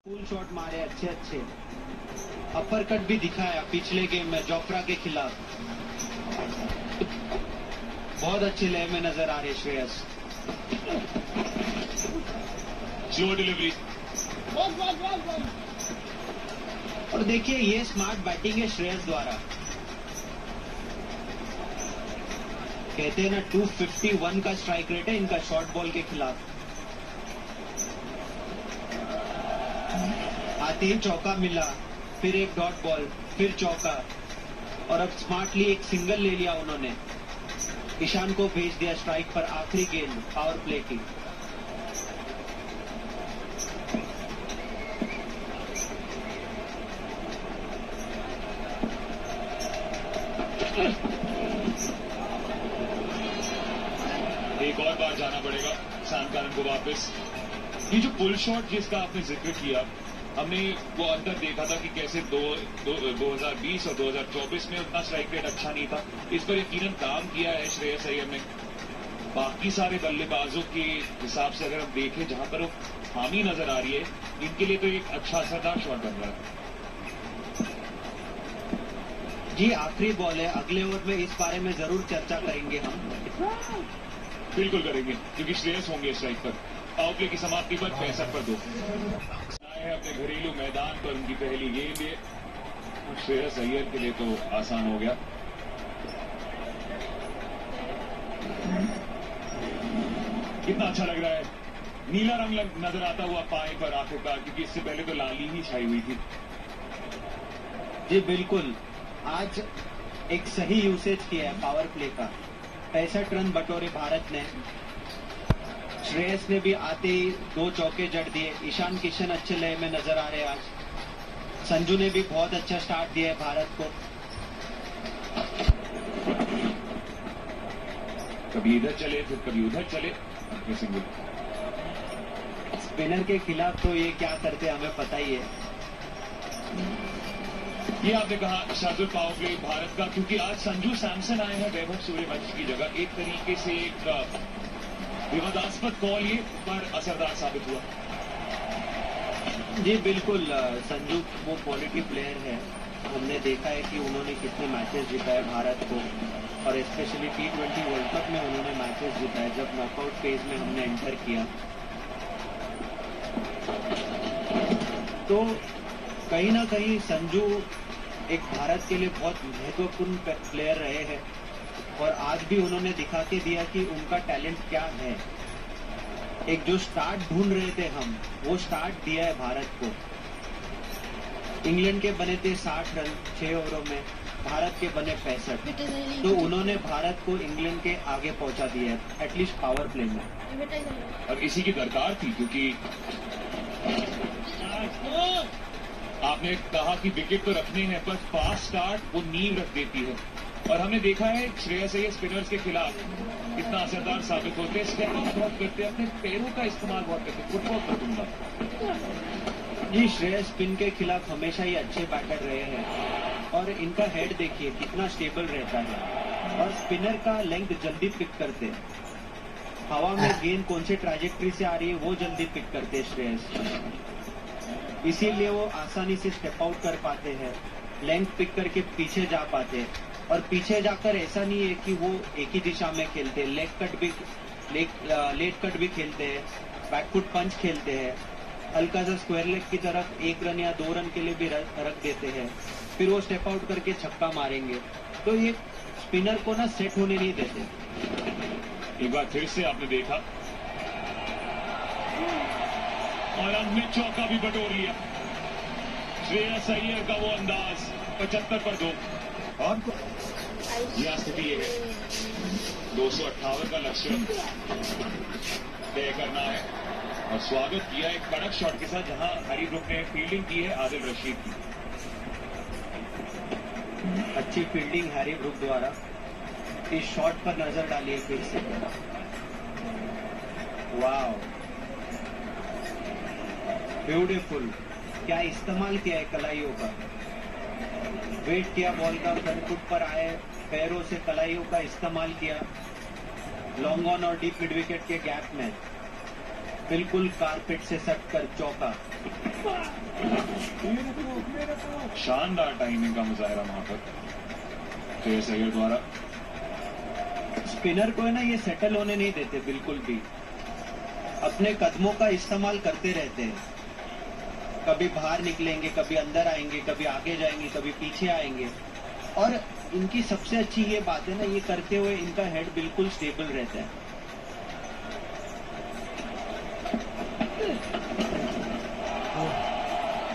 Full shot मारे अच्छे अच्छे, अपर कट भी दिखाया पिछले गेम में जोफ्रा के खिलाफ। बहुत अच्छे लय में नजर आ रहे श्रेयस। Slow delivery. और देखिए ये स्मार्ट बैटिंग है श्रेयस द्वारा। कहते हैं ना 251 का स्ट्राइक रेट है इनका शॉर्ट बॉल के खिलाफ। आते ही चौका मिला, फिर एक डॉट बॉल, फिर चौका, और अब स्मार्टली एक सिंगल ले लिया उन्होंने। ईशान को भेज दिया स्ट्राइक पर आखिरी गेंद पावर प्ले की। एक और बार जाना पड़ेगा सैम करन को वापस। ये जो पुल शॉट जिसका आपने जिक्र किया, हमने वो अंतर देखा था कि कैसे 2020 और 2024 में उतना स्ट्राइक रेट अच्छा नहीं था। इस पर यकीनन काम किया है श्रेयस अय्यर ने। बाकी सारे बल्लेबाजों के हिसाब से अगर हम देखें जहां पर वो खामी नजर आ रही है, इनके लिए तो एक अच्छा असरदार शॉट बन रहा है। जी आखिरी बॉल है, अगले ओवर में इस बारे में जरूर चर्चा करेंगे हम। बिल्कुल करेंगे, क्योंकि श्रेयस होंगे स्ट्राइक पर। पावर प्ले की समाप्ति पर 65 पर 2 आए हैं अपने घरेलू मैदान पर उनकी पहली गेंद है। श्रेयस अय्यर के लिए तो आसान हो गया। कितना अच्छा लग रहा है, नीला रंग नजर आता हुआ पाए पर आखिरकार, क्योंकि इससे पहले तो लाली ही छाई हुई थी। जी बिल्कुल, आज एक सही यूसेज किया है पावर प्ले का। 65 रन बटोरे भारत ने। श्रेयस ने भी आते ही 2 चौके जड़ दिए। ईशान किशन अच्छे लय में नजर आ रहे हैं आज। संजू ने भी बहुत अच्छा स्टार्ट दिया है भारत को। कभी इधर चले फिर कभी उधर चले। सिंगल स्पिनर के खिलाफ तो ये क्या करते हमें पता ही है। ये आपने कहा शार्दुल पावर प्ले भारत का, क्योंकि आज संजू सैमसन आए हैं वैभव सूर्यवंशी की जगह। एक तरीके से एक विवादास्पद कॉल ये पर असरदार साबित हुआ। जी बिल्कुल, संजू वो क्वालिटी प्लेयर है। हमने देखा है कि उन्होंने कितने मैचेस जिताए भारत को, और स्पेशली T20 वर्ल्ड कप में उन्होंने मैचेस जिताए जब नॉकआउट फेज में हमने एंटर किया। तो कहीं ना कहीं संजू एक भारत के लिए बहुत महत्वपूर्ण प्लेयर रहे हैं, और आज भी उन्होंने दिखा के दिया कि उनका टैलेंट क्या है। एक जो स्टार्ट ढूंढ रहे थे हम, वो स्टार्ट दिया है भारत को। इंग्लैंड के बने थे 60 रन 6 ओवरों में, भारत के बने 65। तो उन्होंने भारत को इंग्लैंड के आगे पहुंचा दिया है, एटलीस्ट पावर प्ले में। और इसी की दरकार थी, क्योंकि आपने कहा कि विकेट तो रखने हैं, पर फास्ट स्टार्ट वो नींव रख देती है। और हमने देखा है श्रेयस अय्यर स्पिनर्स के खिलाफ कितना असरदार साबित होते हैं। स्टेप आउट बहुत करते हैं, अपने पैरों का इस्तेमाल बहुत करते हैं। फुटबॉल कर दूंगा। जी श्रेयस स्पिन के खिलाफ हमेशा ही अच्छे बैटर रहे हैं, और इनका हेड देखिए कितना स्टेबल रहता है, और स्पिनर का लेंथ जल्दी पिक करते हैं। हवा में गेंद कौन से ट्रैजेक्टरी से आ रही है वो जल्दी पिक करते हैं श्रेयस, इसीलिए वो आसानी से स्टेप आउट कर पाते हैं, लेंथ पिक करके पीछे जा पाते हैं। और पीछे जाकर ऐसा नहीं है कि वो एक ही दिशा में खेलते हैं, लेट कट भी खेलते हैं, बैकफुट पंच खेलते हैं, हल्का सा स्क्वायर लेग की तरफ 1 रन या 2 रन के लिए भी रख देते हैं, फिर वो स्टेप आउट करके छक्का मारेंगे। तो ये स्पिनर को ना सेट होने नहीं देते। एक बार फिर से आपने देखा, और हमने चौका भी बटोर लिया। श्रेयस अय्यर का वो अंदाज 75 पर 2। और यह स्थिति है 258 का लक्ष्य तय करना है। और स्वागत किया एक कड़क शॉट के साथ, जहां हैरी ब्रूक ने फील्डिंग की है आदिल रशीद की। अच्छी फील्डिंग हैरी ब्रूक द्वारा। इस शॉट पर नजर डालिए फिर से। वाव, ब्यूटीफुल, क्या इस्तेमाल किया है कलाइयों का। वेट किया बॉल का, फ्रंट फुट पर आए, पैरों से कलाइयों का इस्तेमाल किया। लॉन्ग ऑन और डीप मिड विकेट के गैप में बिल्कुल कारपेट से सट कर चौका। शानदार टाइमिंग का मुजाहरा वहां पर श्रेयस अय्यर द्वारा। स्पिनर को है ना ये सेटल होने नहीं देते बिल्कुल भी, अपने कदमों का इस्तेमाल करते रहते हैं। कभी बाहर निकलेंगे, कभी अंदर आएंगे, कभी आगे जाएंगे, कभी पीछे आएंगे। और इनकी सबसे अच्छी ये बात है ना, ये करते हुए इनका हेड बिल्कुल स्टेबल रहता है।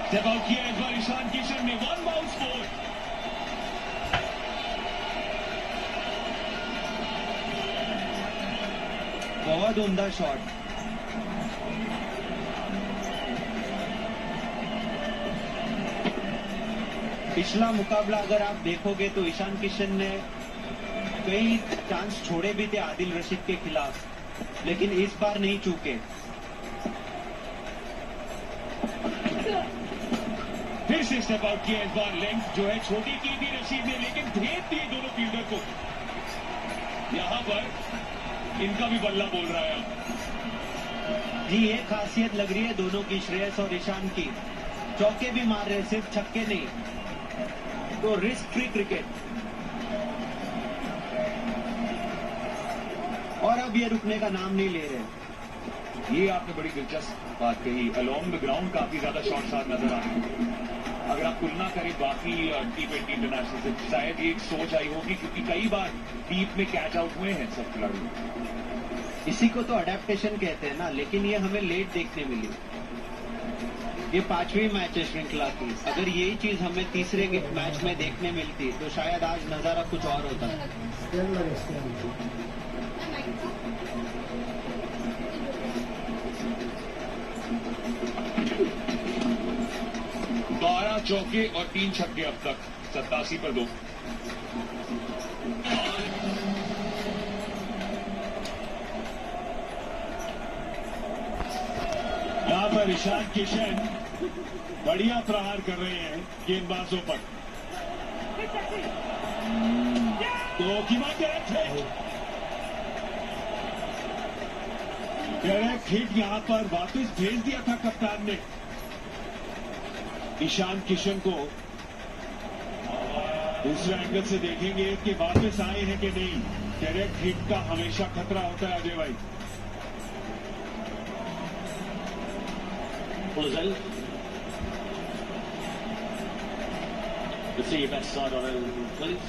स्टेप आउट किया इस बार ईशान किशन ने, 1 बाउंस फोर। बहुत उम्दा शॉट। पिछला मुकाबला अगर आप देखोगे तो ईशान किशन ने कई चांस छोड़े भी थे आदिल रशीद के खिलाफ, लेकिन इस बार नहीं चूके। फिर से स्टेप आउट किया इस बार, लेंथ जो है छोटी की थी रशीद ने, लेकिन भेज दिए दोनों फील्डर को। यहां पर इनका भी बल्ला बोल रहा है अब। जी ये खासियत लग रही है दोनों की, श्रेयस और ईशान की। चौके भी मार रहे, सिर्फ छक्के नहीं। तो रिस्क फ्री क्रिकेट। और अब ये रुकने का नाम नहीं ले रहे। ये आपने बड़ी दिलचस्प बात कही, अलोंग द ग्राउंड काफी ज्यादा शॉट साथ नजर आ रहे हैं। अगर आप तुलना करें बाकी T20 इंटरनेशनल से, शायद ये एक सोच आई होगी, क्योंकि कई बार डीप में कैच आउट हुए हैं सब खिलाड़ी। इसी को तो अडेप्टेशन कहते हैं ना, लेकिन ये हमें लेट देखने मिली। ये 5वीं मैच है श्रृंखला की। अगर यही चीज हमें तीसरे मैच में देखने मिलती तो शायद आज नजारा कुछ और होता। 12 चौके और 3 छक्के अब तक, 87 पर 2। यहां पर ईशान किशन बढ़िया प्रहार कर रहे हैं गेंदबाजों पर। तो डायरेक्ट हिट यहां पर वापस भेज दिया था कप्तान ने ईशान किशन को। दूसरे एंगल से देखेंगे कि वापस आए हैं कि नहीं। डायरेक्ट हिट का हमेशा खतरा होता है अजय भाई। Let's see your best side on it, please.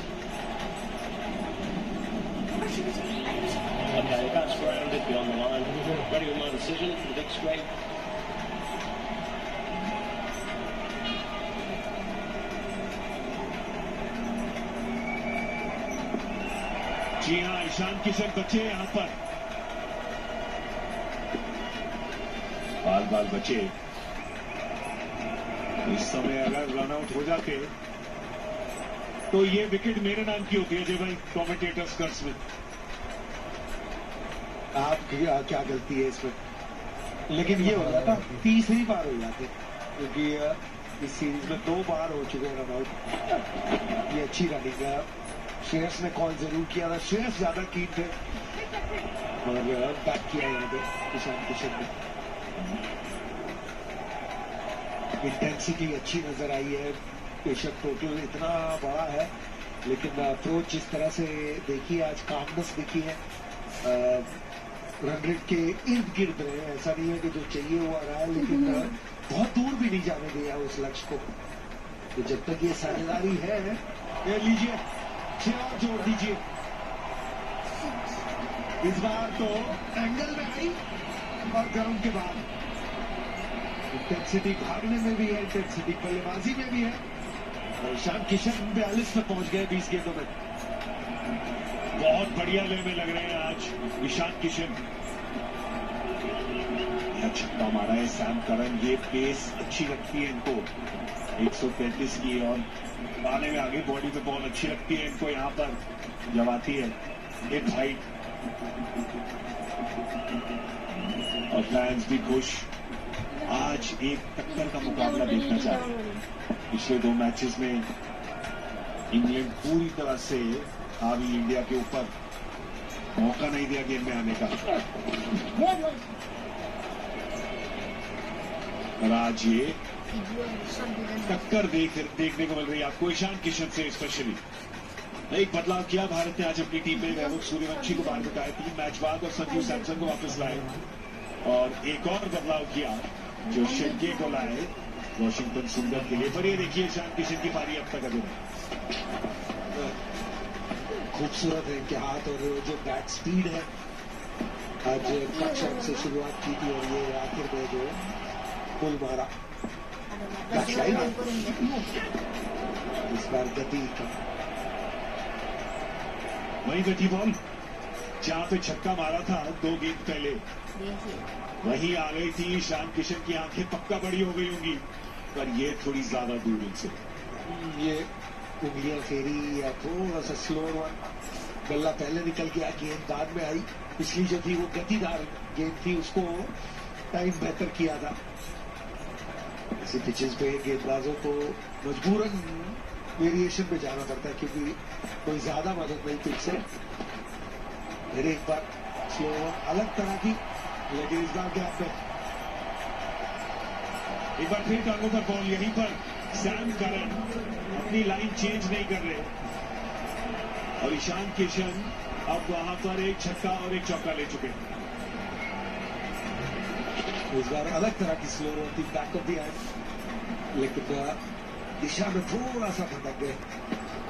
Okay, that's grounded beyond the line. Ready with my decision for the big screen. जी हाँ, ईशान किशन बचे यहां पर, बाल बाल बचे। इस समय अगर रन आउट हो जाते तो ये विकेट मेरे नाम की होती है अजय भाई, कमेंटेटर्स कर्स में। आपकी क्या गलती है इसमें, लेकिन ये हो जाता तीसरी बार हो जाते, क्योंकि इस सीरीज में 2 बार हो चुके हैं रन आउट। ये अच्छी रनिंग है। श्रेयस ने कॉल जरूर किया था, श्रेयस ज्यादा कीन थे और बैक किया यहाँ पे ईशान किशन ने। इंटेंसिटी अच्छी नजर आई है, बेशक टोटल इतना बड़ा है, लेकिन अप्रोच जिस तरह से देखी है आज, कामनेस दिखी है। रन रेट के इर्द गिर्द रहे, ऐसा नहीं है कि जो चाहिए वो आ रहा है, लेकिन बहुत दूर भी नहीं जाने दिया उस लक्ष्य को। तो जब तक ये साझेदारी है, ये लीजिए 6 और जोड़ दीजिए। इस बार तो एंगल में आई और ग्राउंड के बाद इंटेंसिटी भागने में भी है, इंटेंसिटी बल्लेबाजी में भी है। और ईशान किशन 42 में पहुंच गए 20 गेंदों में। बहुत बढ़िया वे में लग रहे हैं आज ईशान किशन। यह छक्का मारा है सैम करन, ये पेस अच्छी लगती है इनको 133 की, और आने में आगे बॉडी पे बॉल अच्छी लगती है इनको यहाँ पर जब आती है हिट हाइट। और फैंस भी खुश। आज एक टक्कर का मुकाबला देखना चाह रहे हैं। पिछले 2 मैचेस में इंग्लैंड पूरी तरह से हावी इंडिया के ऊपर, मौका नहीं दिया गेम में आने का। और आज ये टक्कर देखने को मिल रही है आपको ईशान किशन से स्पेशली। एक बदलाव किया भारत ने आज अपनी टीम में। वैभव सूर्यवंशी को बाहर बिठाया 3 मैच बाद और संजू सैमसन को वापस लाए, और एक और बदलाव किया जो शेट्टी को लाए वॉशिंगटन सुंदर के लिए। पर ये देखिए ईशान किशन की पारी अब तक अभी खूबसूरत है इनके हाथ और जो बैट स्पीड है। आज कट शॉट से शुरुआत की थी और ये आखिर में जो पुल मारा इस बार गति का। वही गति बॉल जहां पे छक्का मारा था 2 गेंद पहले, वही आ गई थी। ईशान किशन की आंखें पक्का बड़ी हो गई होंगी, पर ये थोड़ी ज्यादा दूर इनसे। ये उंगलियां फेरी या थोड़ा सा स्लो वन, बल्ला पहले निकल गया, गेंद बाद में आई। पिछली जो थी वो गतिदार गेंद थी, उसको टाइम बेहतर किया था। ऐसे पिचेस पे गेंदबाजों को मजबूरन वेरिएशन पे जाना पड़ता है क्योंकि कोई ज्यादा मदद नहीं पिच से। फिर एक बार स्लो अलग तरह की, लेकिन इस बार गैप पे एक बार फिर टांगों पर बॉल। यहीं पर सैम करन अपनी लाइन चेंज नहीं कर रहे, और ईशान किशन अब वहां पर एक छक्का और एक चौका ले चुके हैं। इस बार अलग तरह की स्लो होती, बैक ऑफ द एंड, लेकिन दिशा में थोड़ा सा भटक गए,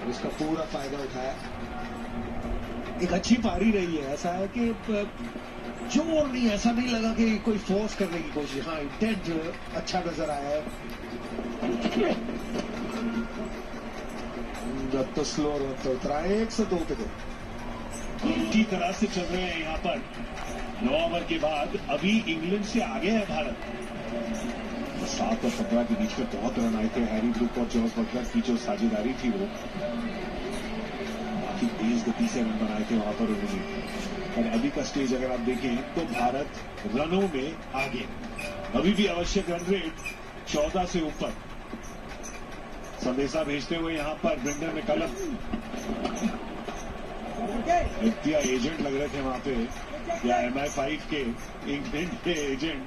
उसका पूरा फायदा उठाया। एक अच्छी पारी रही है। ऐसा है कि जोर नहीं, ऐसा नहीं लगा कि कोई फोर्स करने की कोशिश। हाँ, इंटेंट अच्छा नजर आया है। जब तो स्लो और तो उतरा 102 पे दो की तरह से चल रहे हैं यहाँ पर 9 ओवर के बाद। अभी इंग्लैंड से आगे है भारत। 7 और 17 के बीच में बहुत रन आए थे। हैरी ब्रूक और जॉस बटलर की जो साझेदारी थी वो काफी तेज गति से रन बनाए थे वहां पर उन्होंने। और अभी का स्टेज अगर आप देखें तो भारत रनों में आगे। अभी भी आवश्यक रन रेट 14 से ऊपर। संदेशा भेजते हुए यहाँ पर ब्रेंडन मैकलम, एफपीआई एजेंट लग रहे थे वहां पे, या MI5 के इंग्लैंड के एजेंट,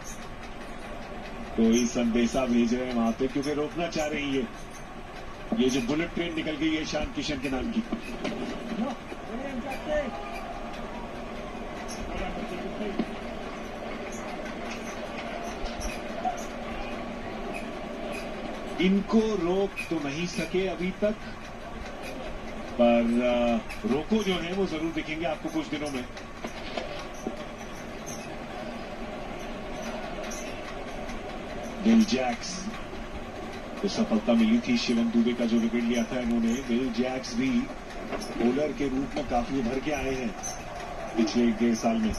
कोई संदेशा भेज रहे हैं वहां पे क्योंकि रोकना चाह रही है। ये जो बुलेट ट्रेन निकल गई है ईशान किशन के नाम की। इनको रोक तो नहीं सके अभी तक, पर रोको जो है वो जरूर दिखेंगे आपको कुछ दिनों में। विल जैक्स को सफलता मिली थी शिवम दुबे का जो विकेट लिया था इन्होंने। विल जैक्स भी बॉलर के रूप में काफी उभर के आए हैं पिछले 1-1.5 साल में।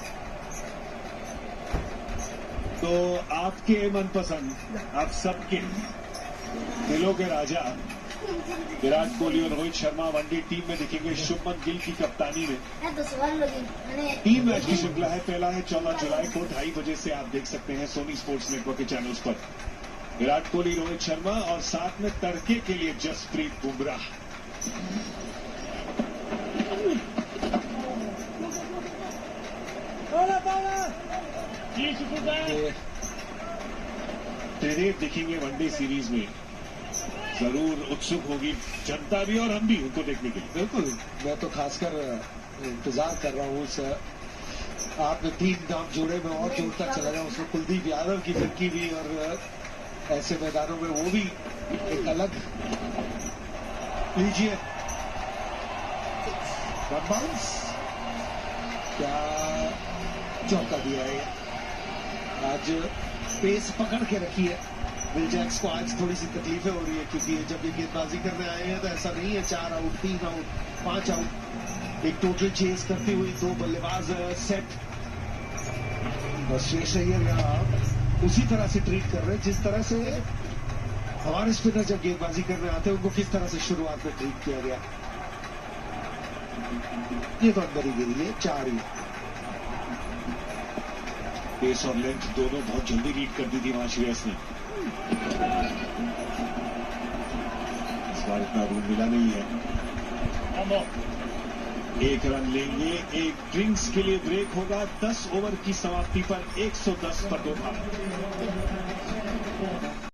तो आपके मनपसंद, आप सबके दिलों के राजा विराट कोहली और रोहित शर्मा वनडे टीम में दिखेंगे शुभमन गिल की कप्तानी में। 3 मैच की श्रृंखला है। पहला है 14 जुलाई को 2:30 बजे से आप देख सकते हैं सोनी स्पोर्ट्स नेटवर्क के चैनल्स पर। विराट कोहली, रोहित शर्मा और साथ में तड़के के लिए जसप्रीत बुमराह। तेरे दिखेंगे वनडे सीरीज में। जरूर उत्सुक होगी जनता भी और हम भी उनको देखने के लिए। बिल्कुल, मैं तो खासकर इंतजार कर रहा हूँ। आपने 3 नाम जोड़े में और जोड़ता चला जाऊं, उसमें कुलदीप यादव की फिरकी भी, और ऐसे मैदानों में वो भी एक अलग। लीजिए बाउंस, क्या चौका दिया है। आज पेस पकड़ के रखी है। विल जैक्स को आज थोड़ी सी तकलीफें हो रही है क्योंकि जब ये गेंदबाजी करने आए हैं तो ऐसा नहीं है 4 आउट, 3 आउट, 5 आउट, एक टोटल चेस करती हुई 2 बल्लेबाज सेट। और शेष अय्यर यहाँ उसी तरह से ट्रीट कर रहे हैं जिस तरह से हमारे स्पिनर जब गेंदबाजी करने आते हैं उनको किस तरह से शुरुआत में ट्रीट किया गया। ये तो अंदर ही गिरी है, 4 ही। पेस और लेंथ दोनों बहुत जल्दी लीड कर दी थी वहां श्रेयस ने। इस बार इतना रूम मिला नहीं है। 1 रन लेंगे, एक ड्रिंक्स के लिए ब्रेक होगा। 10 ओवर की समाप्ति पर 110 पर 2 था।